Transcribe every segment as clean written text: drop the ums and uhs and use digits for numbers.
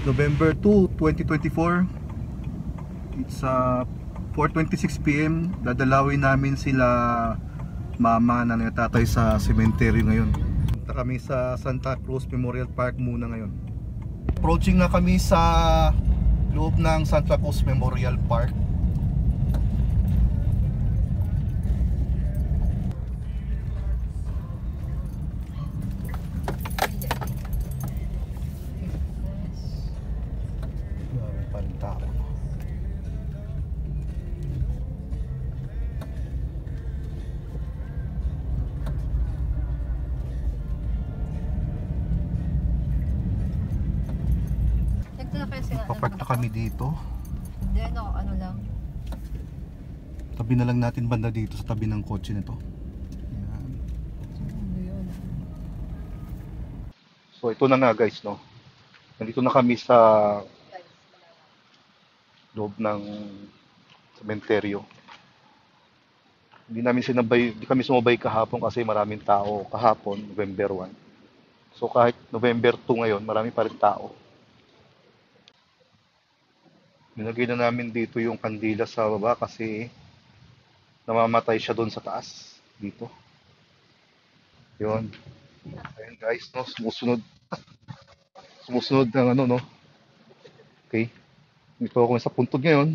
November 2, 2024. It's 4:26 PM. Dadalawin namin sila mama na tatay sa cemetery ngayon. Punta kami sa Santa Cruz Memorial Park muna ngayon. Approaching na kami sa loob ng Santa Cruz Memorial Park. Papark na kami dito. Hindi, ano lang. Tabi na lang natin banda dito sa tabi ng kotse nito. Ayan. So ito na nga guys, no. Nandito na kami sa loob ng sementeryo. Hindi kami sumabay kahapon kasi maraming tao kahapon, November 1. So kahit November 2 ngayon, marami pa rin tao. Nilagay na namin dito yung kandila sa baba kasi namamatay siya doon sa taas. Dito. Yun. Ayun guys, no? Sumusunod. Sumusunod ng ano, no? Okay. Dito ako sa puntod ngayon.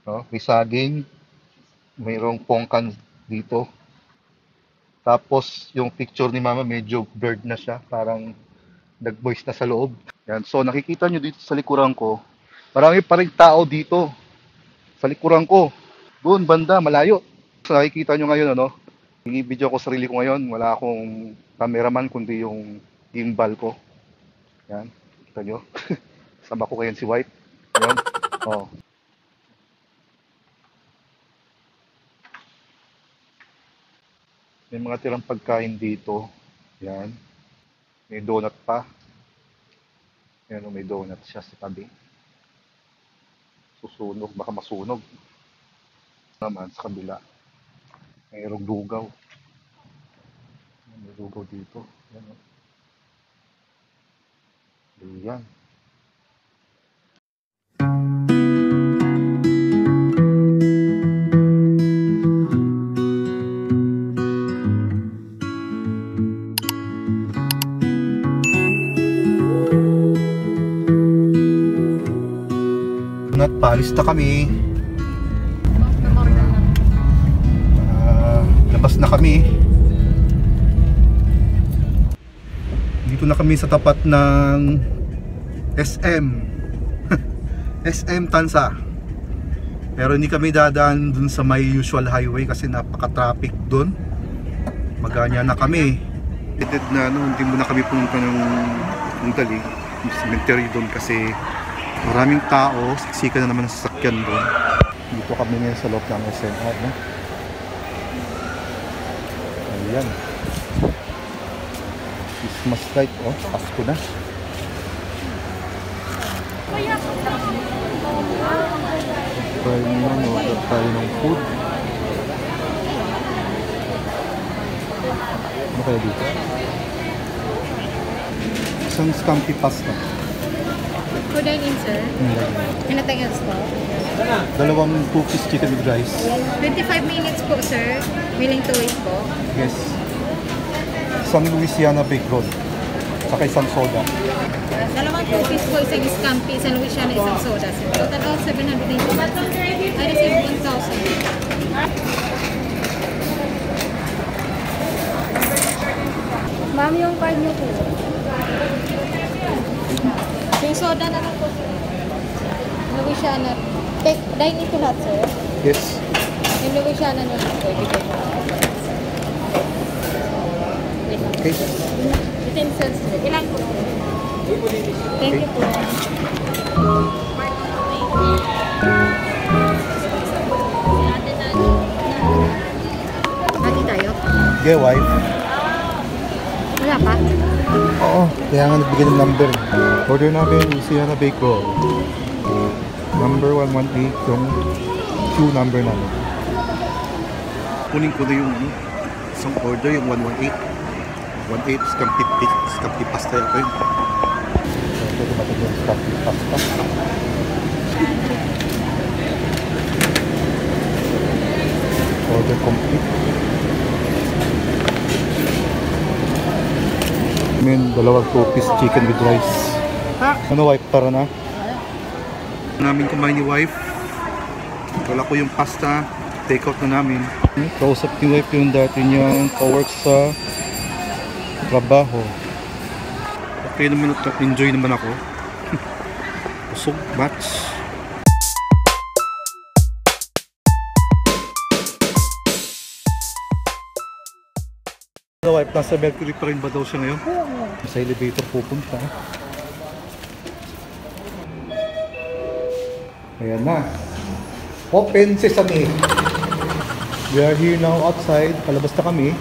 No? May saging. Mayroong pongkan dito. Tapos yung picture ni mama medyo blurred na siya. Parang nag-voice na sa loob. Yan. So nakikita nyo dito sa likuran ko. Marami pa rin tao dito sa likuran ko. Doon, banda, malayo. So, nakikita nyo ngayon, ano? I-video ko sarili ko ngayon. Wala akong cameraman, kundi yung gimbal ko. Yan. Kita nyo. Sama ko ngayon si White. Yan. Oh. May mga tirang pagkain dito. Yan. May donut pa. Yan, may donut siya sa tabi. Susunog, baka masunog naman sa kabila. Mayroong lugaw. May lugaw dito. Yan, oh. Ayan. Paalis na kami. Labas na kami. Dito na kami sa tapat ng SM SM Tansa. Pero hindi kami dadaan dun sa may usual highway kasi napaka-traffic dun. Maganya na kami. Hindi mo na kami pumunta ng dali yung cemetery dun kasi maraming tao, siksikan na naman ang sasakyan doon. Dito kami ngayon sa loob ng SNR, no? Ayan. Christmas light, oh, Pasko na. Order tayo ng food. Ano kaya dito? Isang scampi pasta. For dine-in, sir? Anything else po? Dalawang cookies chicken with rice. 25 minutes po, sir. Willing to wait po? Yes. Isang Louisiana bake roll. Saka isang soda. Dalawang cookies po, isang scampi, isang Louisiana, isang soda, sir. Total of 780. I received 1,000. Ma'am, yung card niyo po. Yung soda na lang po. Louisiana. Dine-in to lahat, sir? Yes. Yung Louisiana na lang po. Okay. Utensils, sir. Ilan po? Thank you po. Hati tayo? Yeah, wife. Wala pa? Oo, kaya nga nagbigay ng number. Order namin Louisiana bake roll. Number 118 yung queue number namin. Kunin ko na yung isang order, yung 118. 118 scampi pasta yun. So, dumating yung Scampi pasta. Order complete. Dalawang 2-piece chicken with rice. Ano wife, tara na? Namin kumain ni wife. Wala ko yung pasta. Take out na namin. Kausap ni wife yung dati niyang ka-work sa trabaho. Okay naman, enjoy naman ako. Busog, match. Wife, nasa Mercury pa rin ba daw siya ngayon? Sa elevator pupunta. Ayan na. Open sesame. We are here now outside. Palabas na kami.